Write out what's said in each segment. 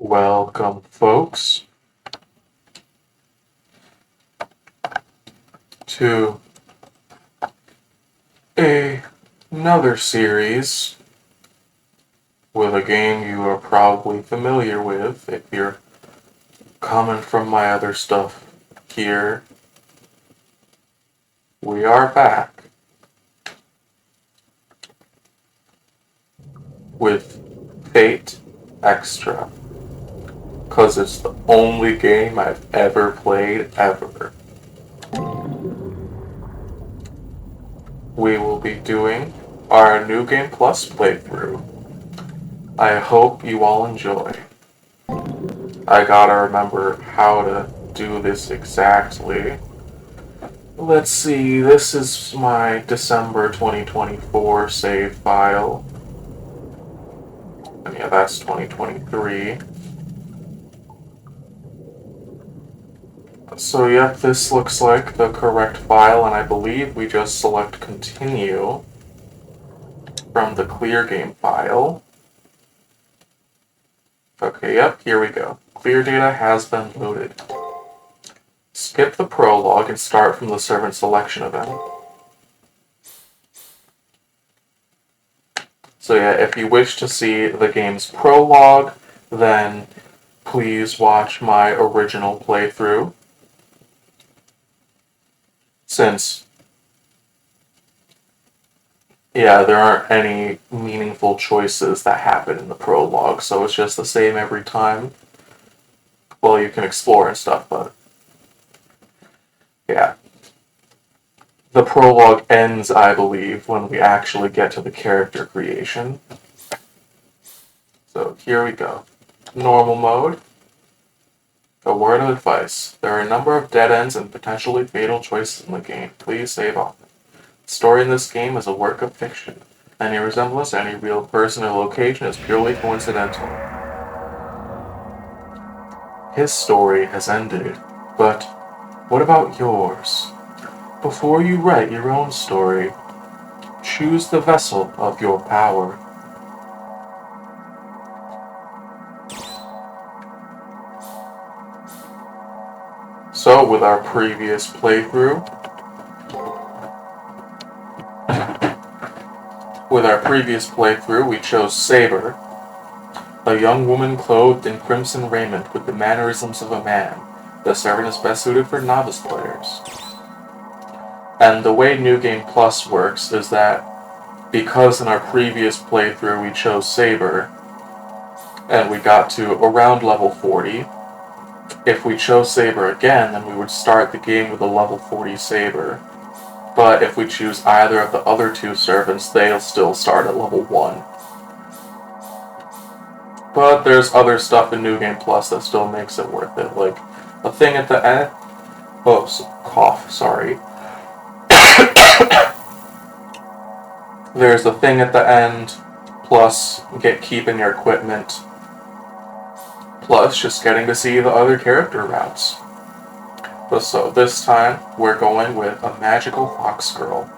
Welcome, folks, to another series with a game you are probably familiar with if you're coming from my other stuff here. We are back with Fate Extra, because it's the only game I've ever played ever. We will be doing our New Game Plus playthrough. I hope you all enjoy. I gotta remember how to do this exactly. Let's see, this is my December 2024 save file. And yeah, that's 2023. So yep, this looks like the correct file, and I believe we just select continue from the clear game file. Okay, yep, here we go. Clear data has been loaded. Skip the prologue and start from the servant selection event. So yeah, if you wish to see the game's prologue, then please watch my original playthrough. Since, yeah, there aren't any meaningful choices that happen in the prologue, so it's just the same every time. Well, you can explore and stuff, but yeah. The prologue ends, I believe, when we actually get to the character creation. So here we go. Normal mode. A word of advice. There are a number of dead ends and potentially fatal choices in the game. Please save often. The story in this game is a work of fiction. Any resemblance to any real person or location is purely coincidental. His story has ended, but what about yours? Before you write your own story, choose the vessel of your power. So, with our previous playthrough, we chose Saber, a young woman clothed in crimson raiment with the mannerisms of a man. The servant is best suited for novice players. And the way New Game Plus works is that because in our previous playthrough we chose Saber, and we got to around level 40, if we chose Saber again, then we would start the game with a level 40 Saber. But if we choose either of the other two servants, they'll still start at level 1. But there's other stuff in New Game Plus that still makes it worth it, like a thing at the end. Oh, cough, sorry. There's a thing at the end, plus keeping your equipment, plus just getting to see the other character routes. But so this time, we're going with a magical fox girl,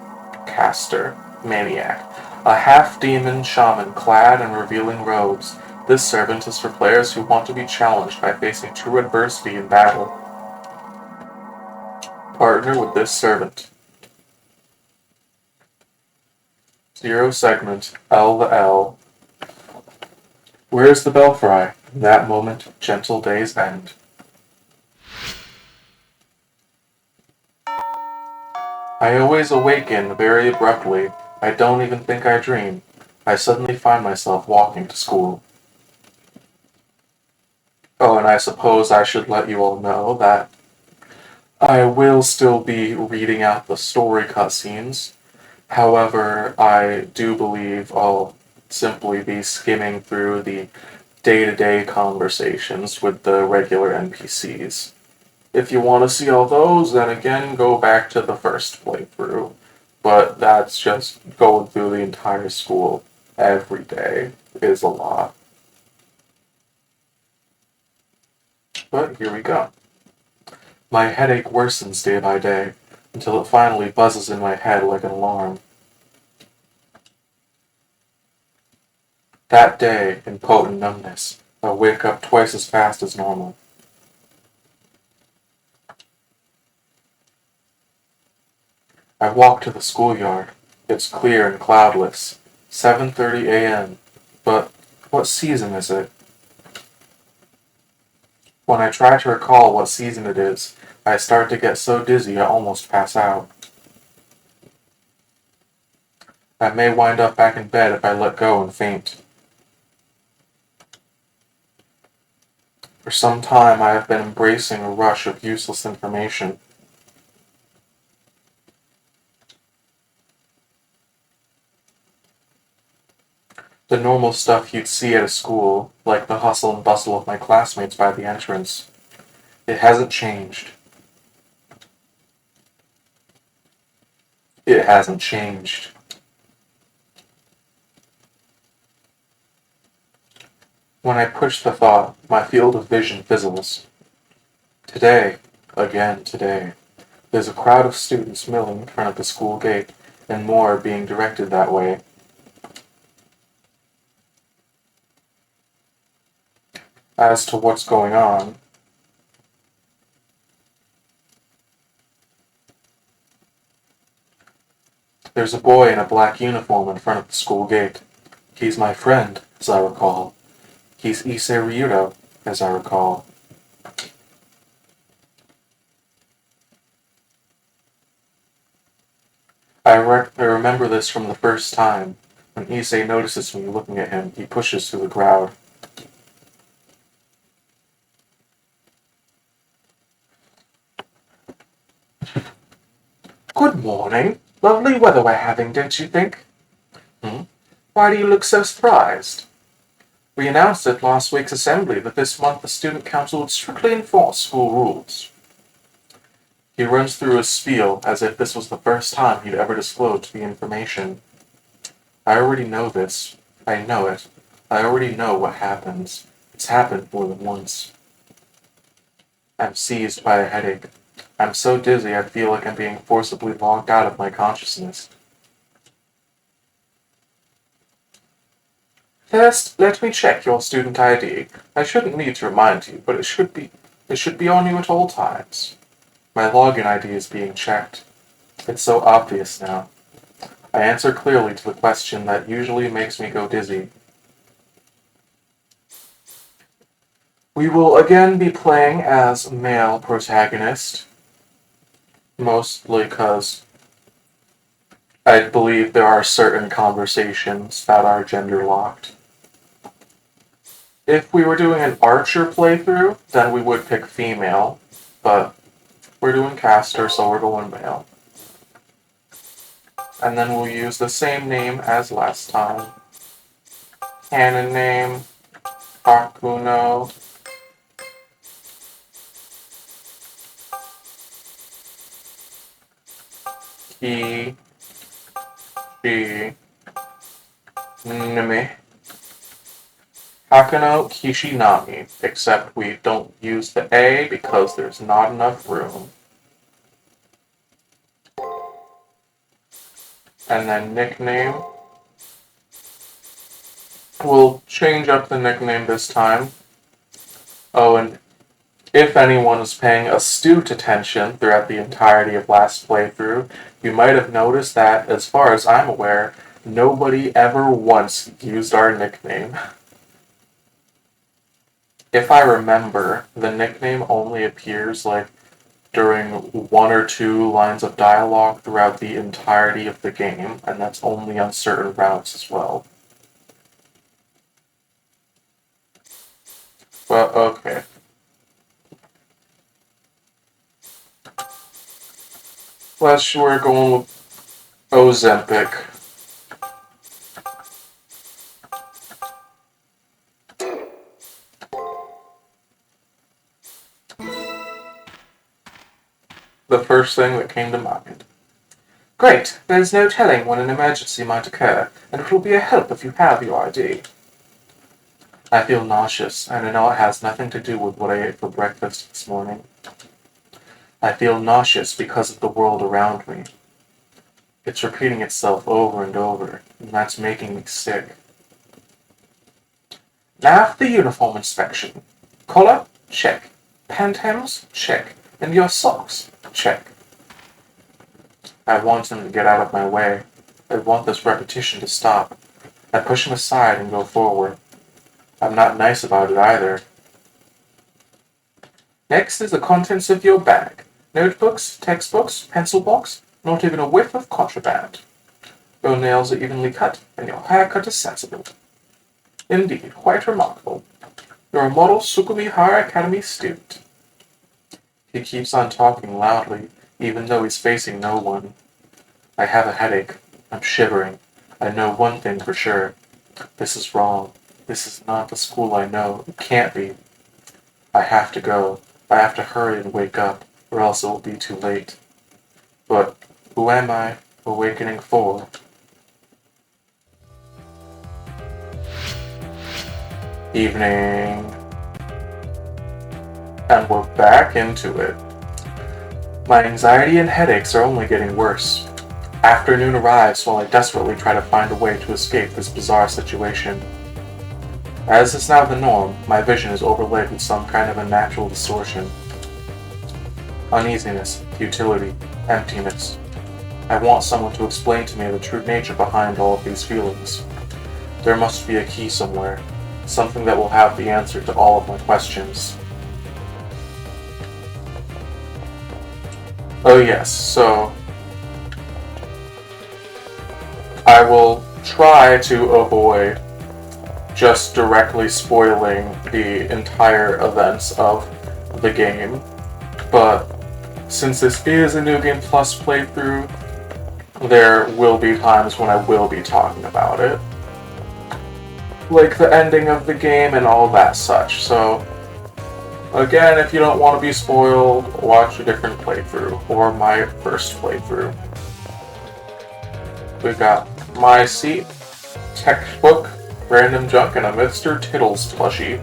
caster, maniac, a half-demon shaman clad in revealing robes. This servant is for players who want to be challenged by facing true adversity in battle. Partner with this servant. 0 segment, L the L. Where's the belfry? In that moment, gentle days end. I always awaken very abruptly. I don't even think I dream. I suddenly find myself walking to school. Oh, and I suppose I should let you all know that I will still be reading out the story cutscenes. However, I do believe I'll simply be skimming through the day-to-day conversations with the regular NPCs. If you want to see all those, then again, go back to the first playthrough. But that's just going through the entire school every day is a lot. But here we go. My headache worsens day by day, until it finally buzzes in my head like an alarm. That day, in potent numbness, I wake up twice as fast as normal. I walk to the schoolyard. It's clear and cloudless. 7:30 a.m. But what season is it? When I try to recall what season it is, I start to get so dizzy I almost pass out. I may wind up back in bed if I let go and faint. For some time I have been embracing a rush of useless information. The normal stuff you'd see at a school, like the hustle and bustle of my classmates by the entrance. It hasn't changed. It hasn't changed. When I push the thought, my field of vision fizzles. Today, again today, there's a crowd of students milling in front of the school gate, and more are being directed that way. As to what's going on, there's a boy in a black uniform in front of the school gate. He's my friend, as I recall. He's Issei Ryudo, as I recall. I remember this from the first time. When Issei notices me looking at him, he pushes through the crowd. Good morning. Lovely weather we're having, don't you think? Hmm? Why do you look so surprised? We announced at last week's assembly that this month the student council would strictly enforce school rules. He runs through a spiel as if this was the first time he'd ever disclosed the information. I already know this. I know it. I already know what happens. It's happened more than once. I'm seized by a headache. I'm so dizzy I feel like I'm being forcibly locked out of my consciousness. First, let me check your student ID. I shouldn't need to remind you, but it should be on you at all times. My login ID is being checked. It's so obvious now. I answer clearly to the question that usually makes me go dizzy. We will again be playing as male protagonist, mostly because I believe there are certain conversations that are gender locked. If we were doing an Archer playthrough, then we would pick female, but we're doing caster, so we're going male. And then we'll use the same name as last time. Canon name, Hakuno. Ki, Shi, Nime. Hakuno Kishinami, except we don't use the A because there's not enough room. And then nickname. We'll change up the nickname this time. Oh, and if anyone was paying astute attention throughout the entirety of last playthrough, you might have noticed that, as far as I'm aware, nobody ever once used our nickname. If I remember, the nickname only appears during one or two lines of dialogue throughout the entirety of the game, and that's only on certain routes as well. Well, okay. We're going with Ozempic. The first thing that came to mind. Great, there's no telling when an emergency might occur, and it will be a help if you have your ID. I feel nauseous, and I know it has nothing to do with what I ate for breakfast this morning. I feel nauseous because of the world around me. It's repeating itself over and over, and that's making me sick. Now for the uniform inspection. Collar? Check. Pant hems? Check. And your socks? Check. I want him to get out of my way. I want this repetition to stop. I push him aside and go forward. I'm not nice about it either. Next is the contents of your bag. Notebooks, textbooks, pencil box, not even a whiff of contraband. Your nails are evenly cut, and your haircut is sensible. Indeed, quite remarkable. You're a model Sukumi Higher Academy student. He keeps on talking loudly, even though he's facing no one. I have a headache. I'm shivering. I know one thing for sure. This is wrong. This is not the school I know. It can't be. I have to go. I have to hurry and wake up, or else it will be too late. But who am I awakening for? Evening. And we're back into it. My anxiety and headaches are only getting worse. Afternoon arrives while I desperately try to find a way to escape this bizarre situation. As is now the norm, my vision is overlaid with some kind of unnatural distortion. Uneasiness, futility, emptiness. I want someone to explain to me the true nature behind all of these feelings. There must be a key somewhere, something that will have the answer to all of my questions. Oh yes, so I will try to avoid just directly spoiling the entire events of the game, but since this is a New Game Plus playthrough, there will be times when I will be talking about it, like the ending of the game and all that such. So again, if you don't want to be spoiled, watch a different playthrough, or my first playthrough. We got my seat, textbook, random junk, and a Mr. Tittles plushie.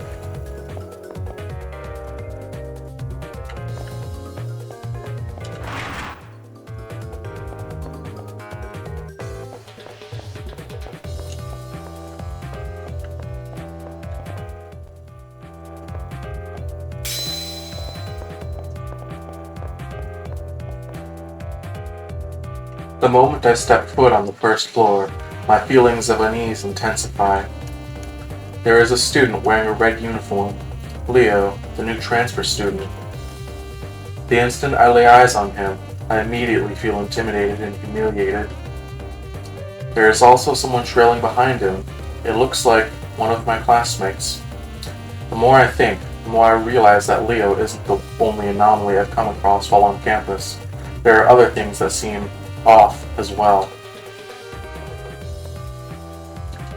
The moment I step foot on the first floor, my feelings of unease intensify. There is a student wearing a red uniform, Leo, the new transfer student. The instant I lay eyes on him, I immediately feel intimidated and humiliated. There is also someone trailing behind him. It looks like one of my classmates. The more I think, the more I realize that Leo isn't the only anomaly I've come across while on campus. There are other things that seem off as well.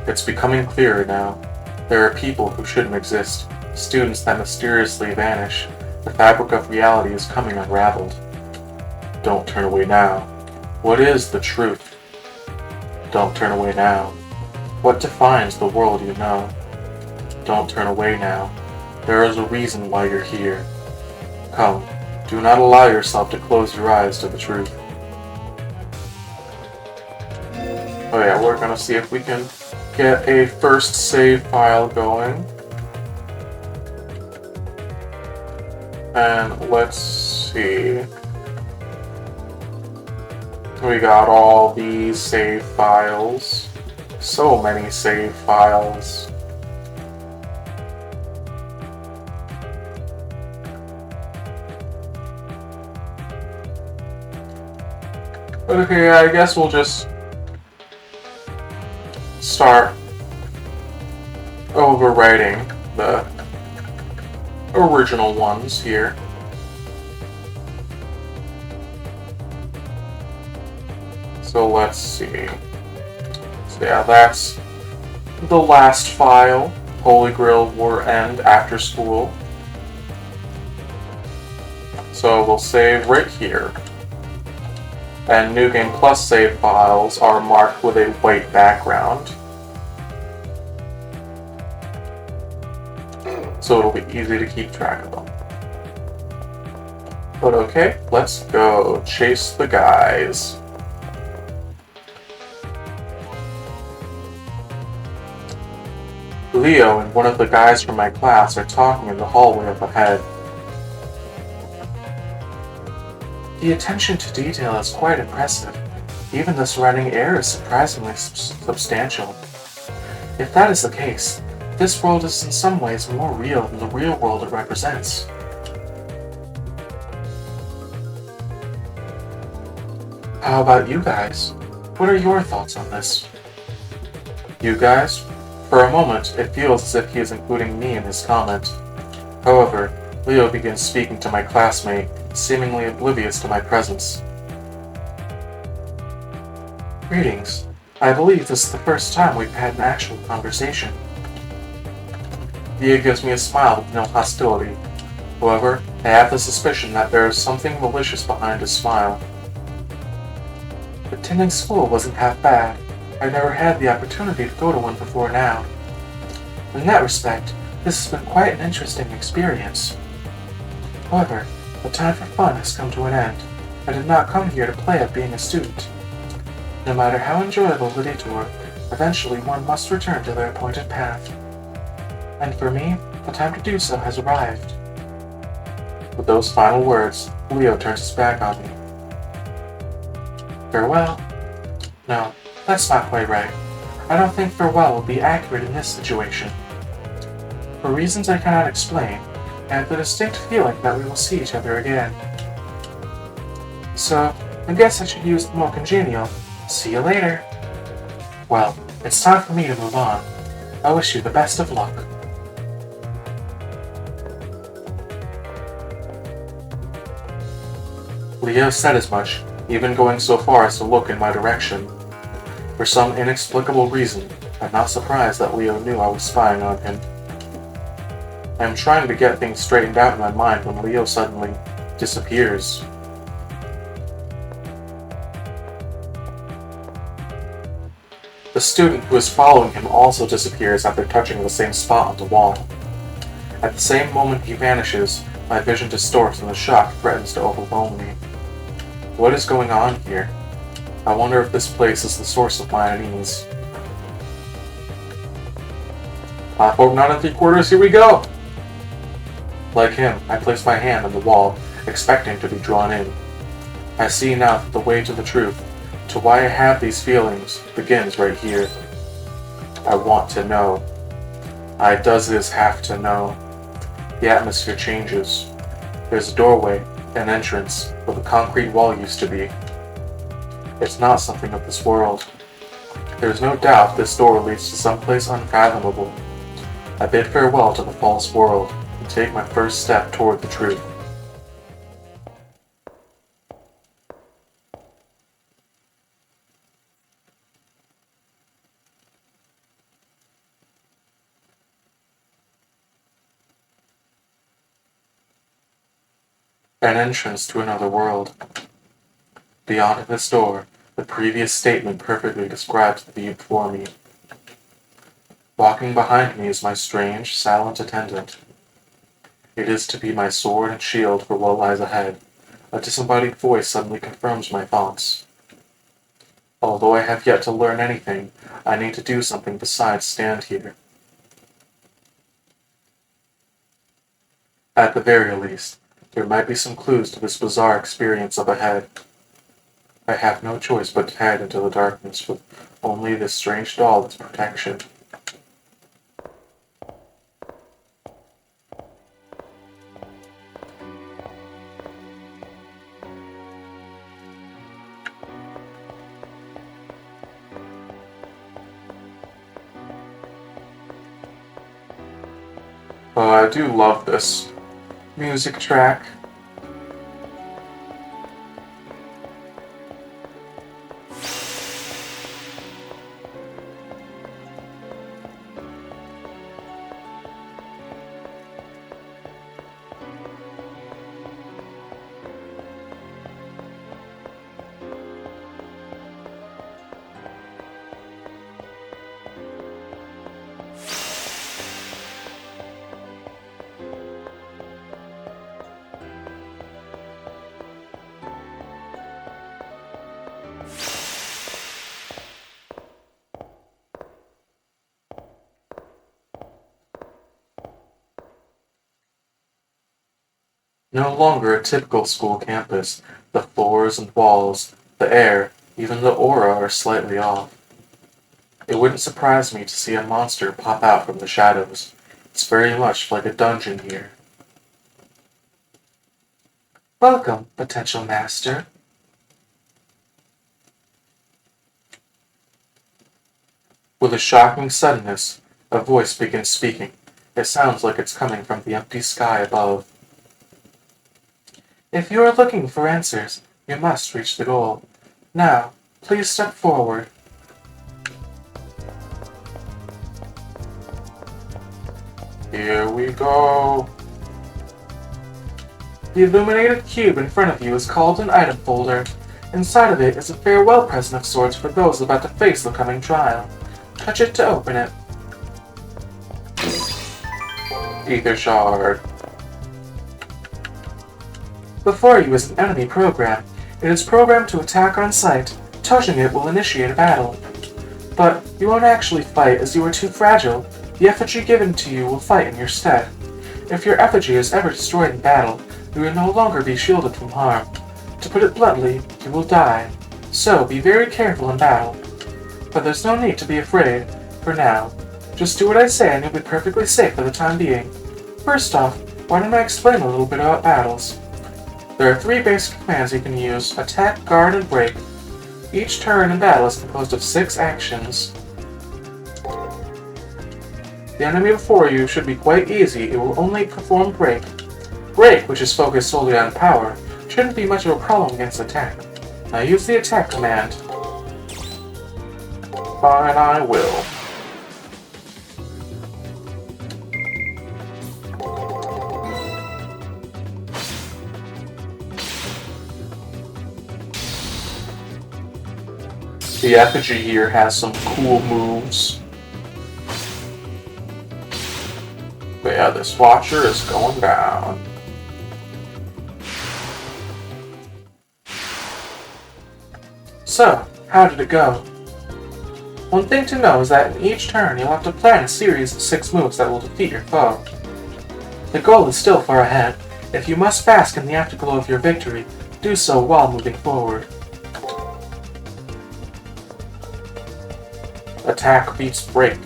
It's becoming clearer now. There are people who shouldn't exist, students that mysteriously vanish. The fabric of reality is coming unraveled. Don't turn away now. What is the truth? Don't turn away now. What defines the world you know? Don't turn away now. There is a reason why you're here. Come, do not allow yourself to close your eyes to the truth. Oh yeah, we're gonna see if we can get a first save file going. And let's see. We got all these save files. So many save files. Okay, I guess we'll just start overwriting the original ones here. So let's see. So yeah, that's the last file. Holy Grail War End After School. So we'll save right here. And New Game Plus save files are marked with a white background. So it'll be easy to keep track of them. But okay, let's go chase the guys. Leo and one of the guys from my class are talking in the hallway up ahead. The attention to detail is quite impressive. Even the surrounding air is surprisingly substantial. If that is the case, this world is in some ways more real than the real world it represents. How about you guys? What are your thoughts on this? You guys? For a moment, it feels as if he is including me in his comment. However, Leo begins speaking to my classmate, seemingly oblivious to my presence. Greetings. I believe this is the first time we've had an actual conversation. Leo gives me a smile with no hostility. However, I have the suspicion that there is something malicious behind his smile. Attending school wasn't half bad. I never had the opportunity to go to one before now. In that respect, this has been quite an interesting experience. However, the time for fun has come to an end. I did not come here to play at being a student. No matter how enjoyable the detour, eventually one must return to their appointed path. And for me, the time to do so has arrived. With those final words, Leo turns his back on me. Farewell? No, that's not quite right. I don't think farewell will be accurate in this situation. For reasons I cannot explain, I have the distinct feeling that we will see each other again. So, I guess I should use the more congenial "see you later." Well, it's time for me to move on. I wish you the best of luck. Leo said as much, even going so far as to look in my direction. For some inexplicable reason, I'm not surprised that Leo knew I was spying on him. I am trying to get things straightened out in my mind when Leo suddenly disappears. The student who is following him also disappears after touching the same spot on the wall. At the same moment he vanishes, my vision distorts and the shock threatens to overwhelm me. What is going on here? I wonder if this place is the source of my unease. Platform 9 3/4, here we go! Like him, I place my hand on the wall, expecting to be drawn in. I see now that the way to the truth, to why I have these feelings, begins right here. I want to know. I does this have to know. The atmosphere changes. There's a doorway, an entrance, where the concrete wall used to be. It's not something of this world. There is no doubt this door leads to someplace unfathomable. I bid farewell to the false world and take my first step toward the truth. An entrance to another world. Beyond this door, the previous statement perfectly describes the view before me. Walking behind me is my strange, silent attendant. It is to be my sword and shield for what lies ahead. A disembodied voice suddenly confirms my thoughts. Although I have yet to learn anything, I need to do something besides stand here. At the very least, there might be some clues to this bizarre experience up ahead. I have no choice but to head into the darkness with only this strange doll as protection. I do love this music track. No longer a typical school campus. The floors and walls, the air, even the aura are slightly off. It wouldn't surprise me to see a monster pop out from the shadows. It's very much like a dungeon here. Welcome, potential master. With a shocking suddenness, a voice begins speaking. It sounds like it's coming from the empty sky above. If you are looking for answers, you must reach the goal. Now, please step forward. Here we go. The illuminated cube in front of you is called an item folder. Inside of it is a farewell present of sorts for those about to face the coming trial. Touch it to open it. Ether shard. Before you is an enemy program. It is programmed to attack on sight. Touching it will initiate a battle. But you won't actually fight as you are too fragile. The effigy given to you will fight in your stead. If your effigy is ever destroyed in battle, you will no longer be shielded from harm. To put it bluntly, you will die. So be very careful in battle. But there's no need to be afraid, for now. Just do what I say and you'll be perfectly safe for the time being. First off, why don't I explain a little bit about battles? There are 3 basic commands you can use: attack, guard, and break. Each turn in battle is composed of 6 actions. The enemy before you should be quite easy. It will only perform break. Break, which is focused solely on power, shouldn't be much of a problem against attack. Now use the attack command. Fine, I will. The effigy here has some cool moves. But yeah, this watcher is going down. So, how did it go? One thing to know is that in each turn you'll have to plan a series of 6 moves that will defeat your foe. The goal is still far ahead. If you must bask in the afterglow of your victory, do so while moving forward. Attack beats break.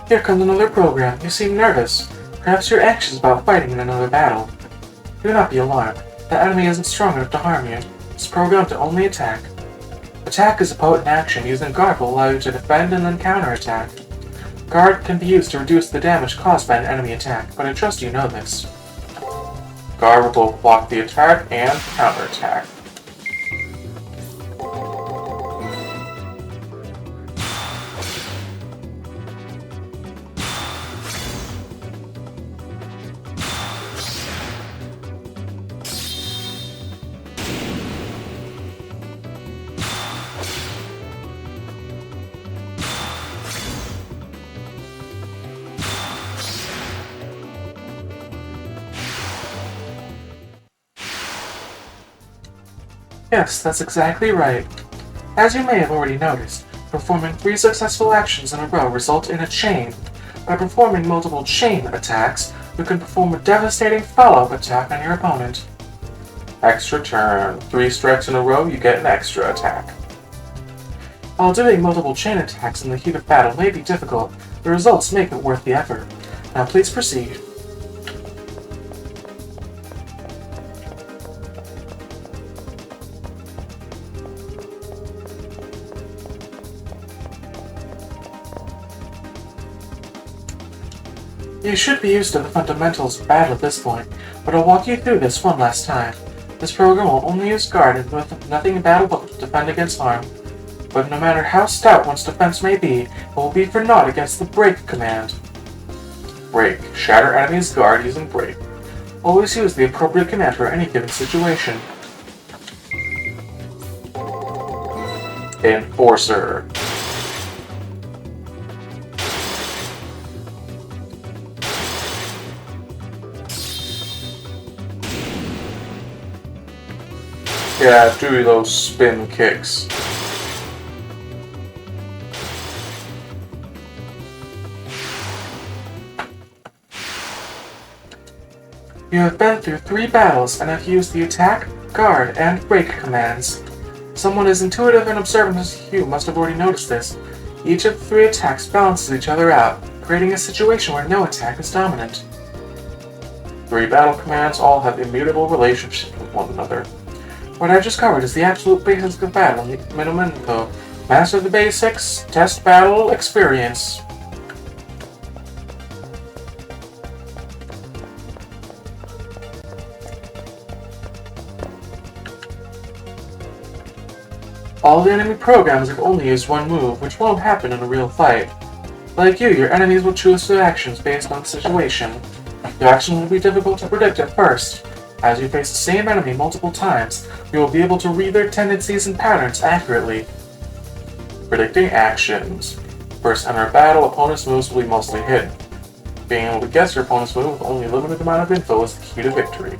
Here comes another program. You seem nervous. Perhaps you're anxious about fighting in another battle. Do not be alarmed. The enemy isn't strong enough to harm you. It's programmed to only attack. Attack is a potent action. Using guard will allow you to defend and then counterattack. Guard can be used to reduce the damage caused by an enemy attack, but I trust you know this. Guard will both block the attack and counterattack. Yes, that's exactly right. As you may have already noticed, performing 3 successful actions in a row result in a chain. By performing multiple chain attacks, you can perform a devastating follow-up attack on your opponent. Extra turn. 3 strikes in a row, you get an extra attack. While doing multiple chain attacks in the heat of battle may be difficult, the results make it worth the effort. Now please proceed. You should be used to the fundamentals of battle at this point, but I'll walk you through this one last time. This program will only use guard and with nothing in battle but to defend against harm. But no matter how stout one's defense may be, it will be for naught against the break command. Break. Shatter enemy's guard using break. Always use the appropriate command for any given situation. Enforcer. Yeah, do those spin kicks. You have been through 3 battles and have used the attack, guard, and break commands. Someone as intuitive and observant as you must have already noticed this. Each of the 3 attacks balances each other out, creating a situation where no attack is dominant. 3 battle commands all have immutable relationships with one another. What I just covered is the absolute basics of battle in the Minamento. Master the basics, test battle experience. All the enemy programs have only used one move, which won't happen in a real fight. Like you, your enemies will choose their actions based on the situation. Your actions will be difficult to predict at first. As you face the same enemy multiple times, you will be able to read their tendencies and patterns accurately. Predicting actions. First enter a battle, opponent's moves will be mostly hidden. Being able to guess your opponent's move with only a limited amount of info is the key to victory.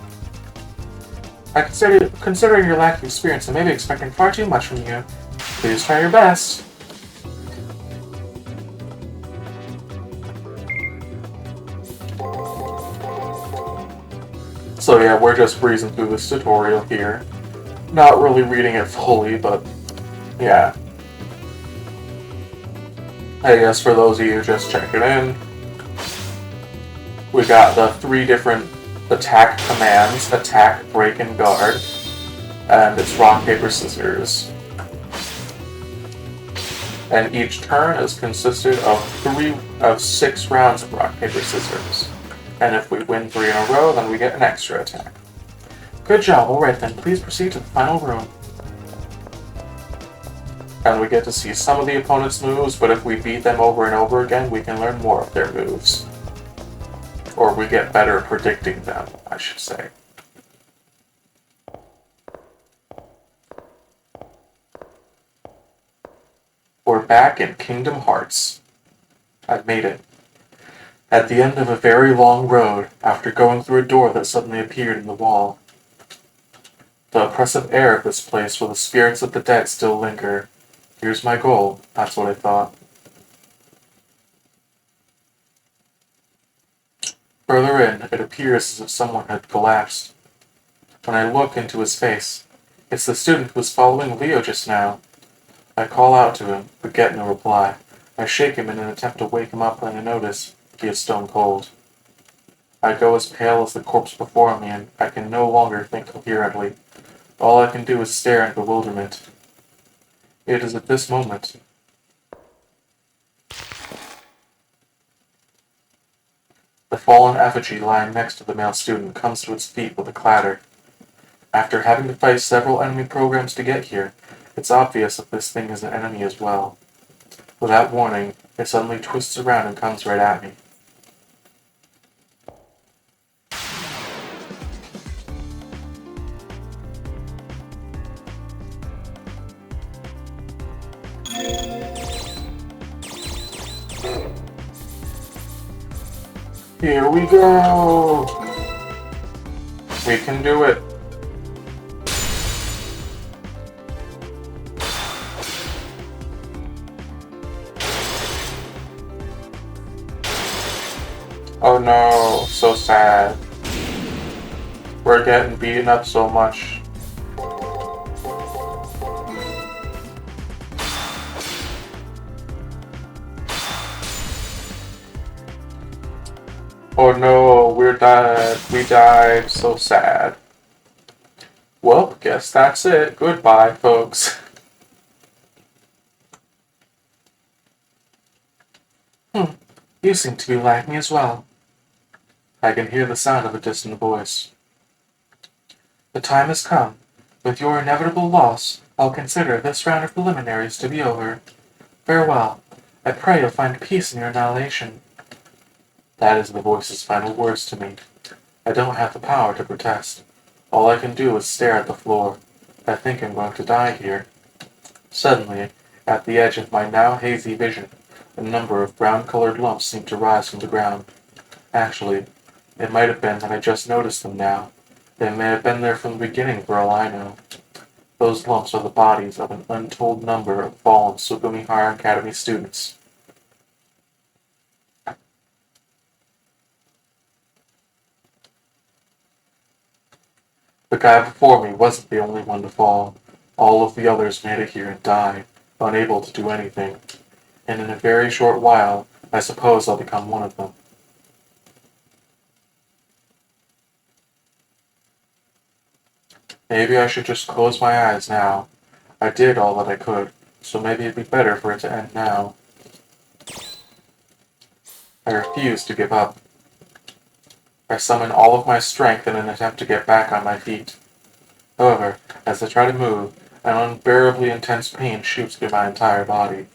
Considering your lack of experience, I may be expecting far too much from you. Please try your best. So yeah, we're just breezing through this tutorial here. Not really reading it fully, but yeah. I guess for those of you just checking in, we got the 3 different attack commands: attack, break, and guard. And it's rock, paper, scissors. And each turn is consisted of 6 rounds of rock, paper, scissors. And if we win 3 in a row, then we get an extra attack. Good job, alright then, please proceed to the final room. And we get to see some of the opponent's moves, but if we beat them over and over again, we can learn more of their moves. Or we get better at predicting them, I should say. We're back in Kingdom Hearts. I've made it. At the end of a very long road, after going through a door that suddenly appeared in the wall. The oppressive air of this place where the spirits of the dead still linger. Here's my goal, that's what I thought. Further in, it appears as if someone had collapsed. When I look into his face, it's the student who was following Leo just now. I call out to him, but get no reply. I shake him in an attempt to wake him up, and I notice he is stone cold. I go as pale as the corpse before me, and I can no longer think coherently. All I can do is stare in bewilderment. It is at this moment the fallen effigy lying next to the male student comes to its feet with a clatter. After having to fight several enemy programs to get here, it's obvious that this thing is an enemy as well. Without warning, it suddenly twists around and comes right at me. Here we go! We can do it! Oh no, so sad. We're getting beaten up so much. Oh no, we died, so sad. Well, guess that's it. Goodbye, folks. You seem to be like me as well. I can hear the sound of a distant voice. The time has come. With your inevitable loss, I'll consider this round of preliminaries to be over. Farewell. I pray you'll find peace in your annihilation. That is the voice's final words to me. I don't have the power to protest. All I can do is stare at the floor. I think I'm going to die here. Suddenly, at the edge of my now hazy vision, a number of brown-colored lumps seemed to rise from the ground. Actually, it might have been that I just noticed them now. They may have been there from the beginning for all I know. Those lumps are the bodies of an untold number of fallen Sugumihara Academy students. The guy before me wasn't the only one to fall. All of the others made it here and died, unable to do anything. And in a very short while, I suppose I'll become one of them. Maybe I should just close my eyes now. I did all that I could, so maybe it'd be better for it to end now. I refuse to give up. I summon all of my strength in an attempt to get back on my feet. However, as I try to move, an unbearably intense pain shoots through my entire body.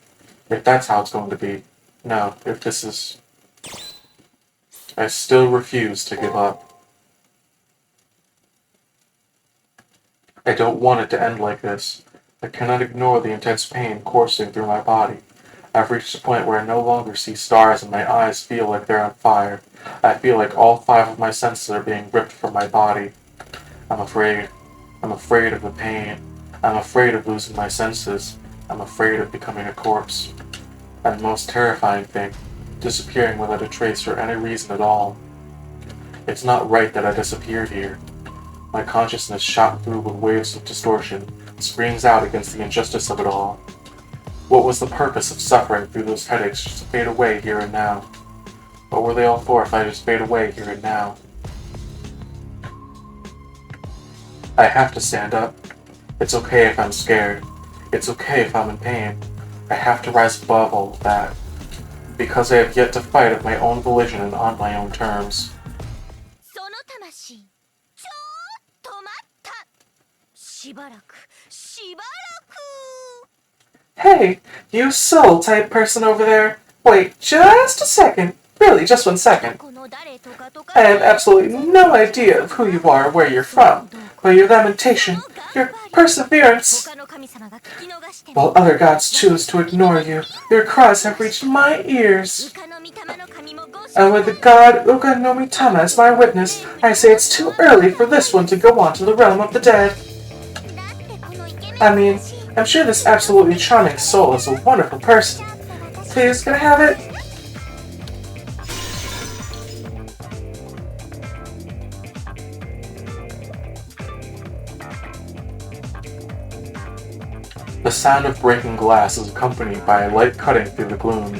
If that's how it's going to be. No, if this is... I still refuse to give up. I don't want it to end like this. I cannot ignore the intense pain coursing through my body. I've reached a point where I no longer see stars and my eyes feel like they're on fire. I feel like all 5 of my senses are being ripped from my body. I'm afraid. I'm afraid of the pain. I'm afraid of losing my senses. I'm afraid of becoming a corpse. And the most terrifying thing, disappearing without a trace or any reason at all. It's not right that I disappeared here. My consciousness, shot through with waves of distortion, screams out against the injustice of it all. What was the purpose of suffering through those headaches just to fade away here and now? What were they all for if I just fade away here and now? I have to stand up. It's okay if I'm scared. It's okay if I'm in pain. I have to rise above all of that. Because I have yet to fight of my own volition and on my own terms. Hey, you soul-type person over there. Wait just a second. Really, just 1 second. I have absolutely no idea of who you are or where you're from, but your lamentation, your perseverance. While other gods choose to ignore you, your cries have reached my ears. And with the god Ukanomitama as my witness, I say it's too early for this one to go on to the realm of the dead. I mean, I'm sure this absolutely charming soul is a wonderful person. Please, can I have it? The sound of breaking glass is accompanied by a light cutting through the gloom.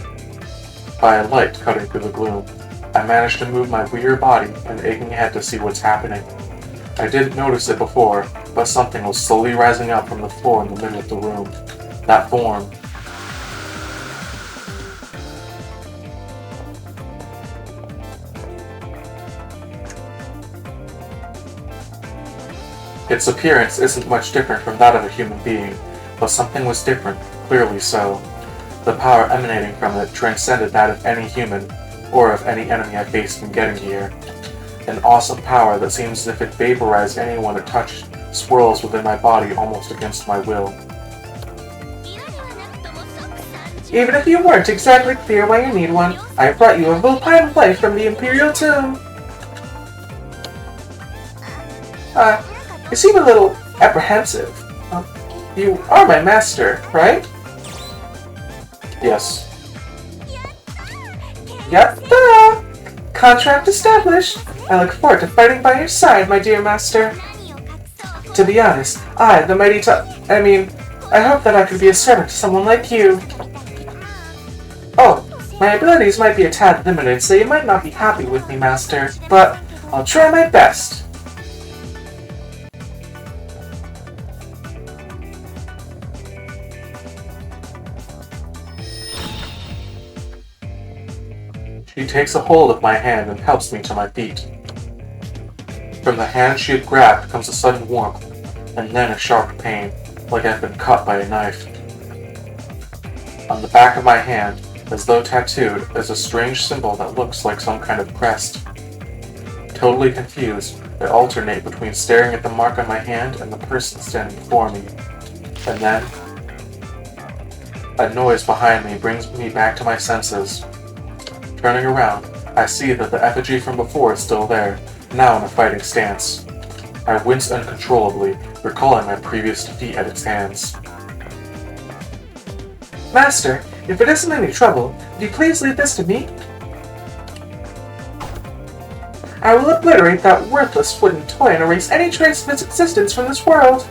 I manage to move my weird body and aching head to see what's happening. I didn't notice it before, but something was slowly rising up from the floor in the middle of the room. That form. Its appearance isn't much different from that of a human being, but something was different, clearly so. The power emanating from it transcended that of any human, or of any enemy I faced in getting here. An awesome power that seems as if it vaporized anyone it touched, swirls within my body almost against my will. Even if you weren't exactly clear why you need one, I brought you a vulpine life from the Imperial Tomb. You seem a little apprehensive. You are my master, right? Yes. Yatta! Contract established. I look forward to fighting by your side, my dear master. To be honest, I hope that I could be a servant to someone like you. Oh, my abilities might be a tad limited, so you might not be happy with me, master, but I'll try my best. She takes a hold of my hand and helps me to my feet. From the hand she had grabbed comes a sudden warmth, and then a sharp pain, like I've been cut by a knife. On the back of my hand, as though tattooed, is a strange symbol that looks like some kind of crest. Totally confused, I alternate between staring at the mark on my hand and the person standing before me. And then, a noise behind me brings me back to my senses. Turning around, I see that the effigy from before is still there, now in a fighting stance. I wince uncontrollably, recalling my previous defeat at its hands. Master, if it isn't any trouble, would you please leave this to me? I will obliterate that worthless wooden toy and erase any trace of its existence from this world.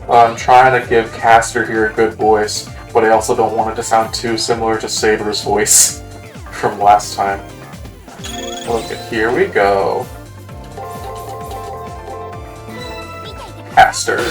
I'm trying to give Castor here a good voice, but I also don't want it to sound too similar to Saber's voice from last time. Okay, here we go. Castor.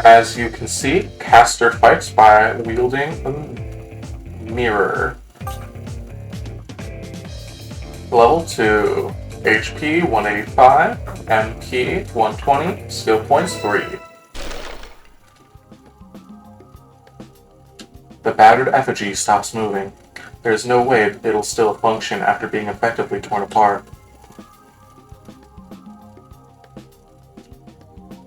As you can see, Castor fights by wielding a mirror. Level 2. HP 185, MP 120, skill points 3. The battered effigy stops moving. There is no way it'll still function after being effectively torn apart.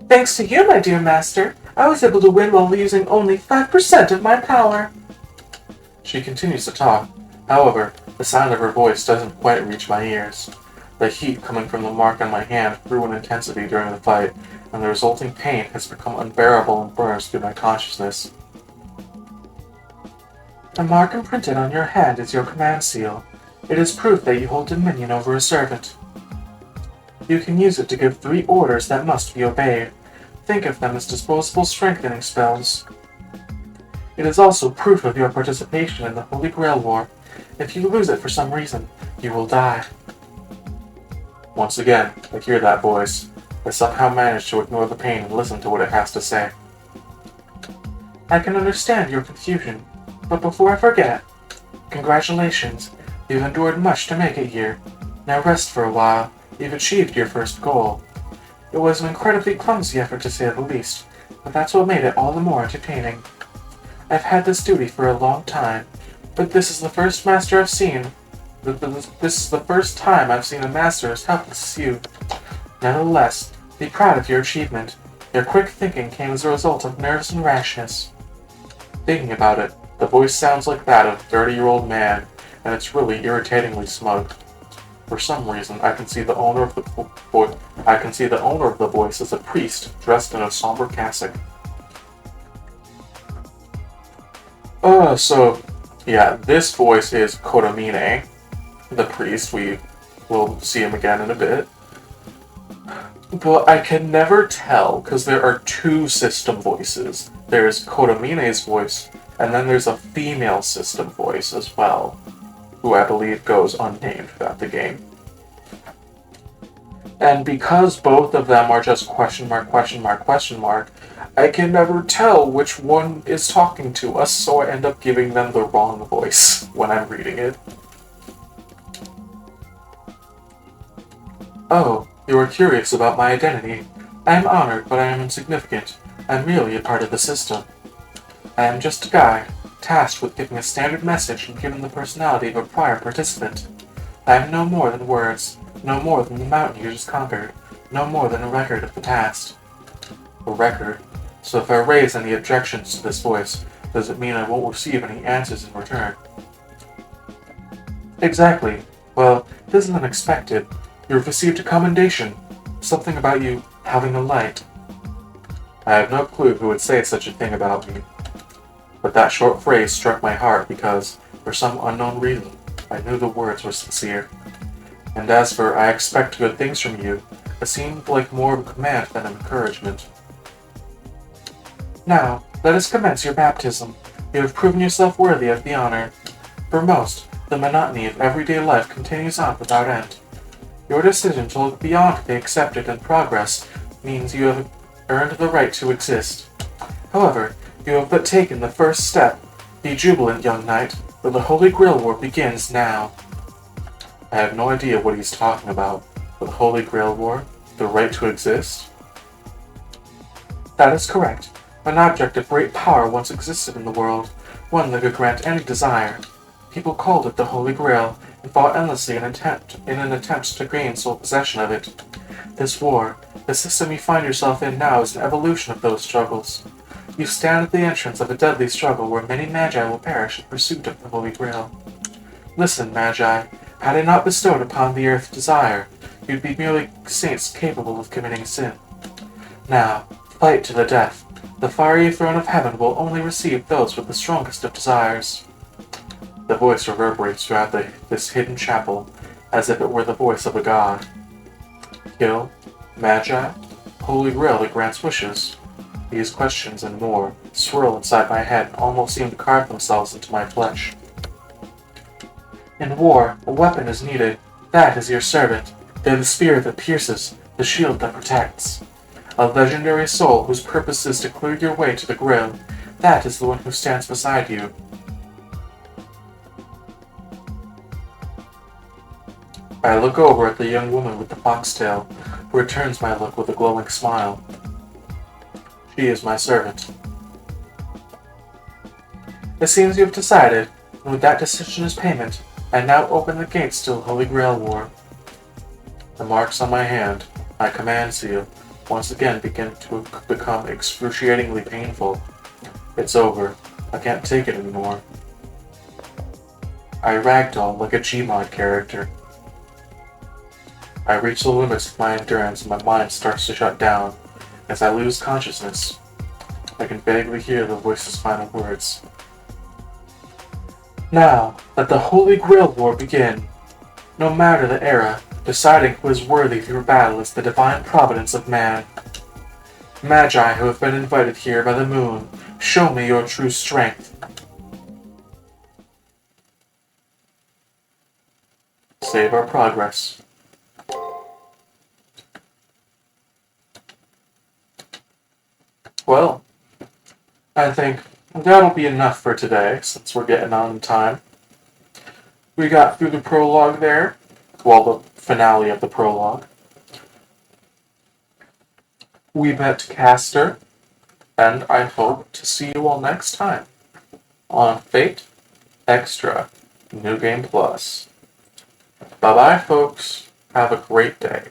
Thanks to you, my dear master, I was able to win while using only 5% of my power. She continues to talk. However, the sound of her voice doesn't quite reach my ears. The heat coming from the mark on my hand grew in intensity during the fight, and the resulting pain has become unbearable and burns through my consciousness. The mark imprinted on your hand is your command seal. It is proof that you hold dominion over a servant. You can use it to give 3 orders that must be obeyed. Think of them as disposable strengthening spells. It is also proof of your participation in the Holy Grail War. If you lose it for some reason, you will die. Once again, I hear that voice. I somehow manage to ignore the pain and listen to what it has to say. I can understand your confusion, but before I forget, congratulations. You've endured much to make it here. Now rest for a while. You've achieved your first goal. It was an incredibly clumsy effort to say the least, but that's what made it all the more entertaining. I've had this duty for a long time, but this is the first master I've seen. This is the first time I've seen a master as helpless as you. Nevertheless, be proud of your achievement. Your quick thinking came as a result of nerves and rashness. Thinking about it, the voice sounds like that of a 30-year-old man, and it's really irritatingly smug. For some reason, I can see the owner of the voice as a priest dressed in a somber cassock. This voice is Kodomine, the priest. We will see him again in a bit. But I can never tell, because there are 2 system voices. There's Kodomine's voice, and then there's a female system voice as well, who I believe goes unnamed throughout the game. And because both of them are just question mark, I can never tell which one is talking to us, so I end up giving them the wrong voice when I'm reading it. Oh, you are curious about my identity. I am honored, but I am insignificant. I am merely a part of the system. I am just a guy, tasked with giving a standard message and given the personality of a prior participant. I am no more than words, no more than the mountain you just conquered, no more than a record of the past. A record? So if I raise any objections to this voice, does it mean I won't receive any answers in return? Exactly. Well, this is unexpected. You've received a commendation. Something about you having a light. I have no clue who would say such a thing about me. But that short phrase struck my heart because, for some unknown reason, I knew the words were sincere. And as for I expect good things from you, it seemed like more of a command than an encouragement. Now, let us commence your baptism. You have proven yourself worthy of the honor. For most, the monotony of everyday life continues on without end. Your decision to look beyond the accepted and progress means you have earned the right to exist. However, you have but taken the first step. Be jubilant, young knight, for the Holy Grail War begins now. I have no idea what he's talking about. The Holy Grail War? The right to exist? That is correct. An object of great power once existed in the world, one that could grant any desire. People called it the Holy Grail, and fought endlessly in an attempt to gain sole possession of it. This war, the system you find yourself in now, is an evolution of those struggles. You stand at the entrance of a deadly struggle where many magi will perish in pursuit of the Holy Grail. Listen, magi, had I not bestowed upon the earth desire, you'd be merely saints capable of committing sin. Now, fight to the death. The fiery throne of heaven will only receive those with the strongest of desires. The voice reverberates throughout this hidden chapel, as if it were the voice of a god. Kill, magi, Holy Grail that grants wishes. These questions and more swirl inside my head and almost seem to carve themselves into my flesh. In war, a weapon is needed. That is your servant. They're the spear that pierces, the shield that protects. A legendary soul whose purpose is to clear your way to the Grail. That is the one who stands beside you. I look over at the young woman with the foxtail, who returns my look with a glowing smile. She is my servant. It seems you have decided, and with that decision as payment, I now open the gates to the Holy Grail War. The marks on my hand, my command seal, once again begin to become excruciatingly painful. It's over. I can't take it anymore. I ragdoll like a Gmod character. I reach the limits of my endurance and my mind starts to shut down. As I lose consciousness, I can vaguely hear the voice's final words. Now, let the Holy Grail War begin. No matter the era, deciding who is worthy through battle is the divine providence of man. Magi who have been invited here by the moon, show me your true strength. Save our progress. Well, I think that'll be enough for today, since we're getting on in time. We got through the prologue there, well, the finale of the prologue. We met Caster, and I hope to see you all next time on Fate Extra New Game Plus. Bye-bye, folks. Have a great day.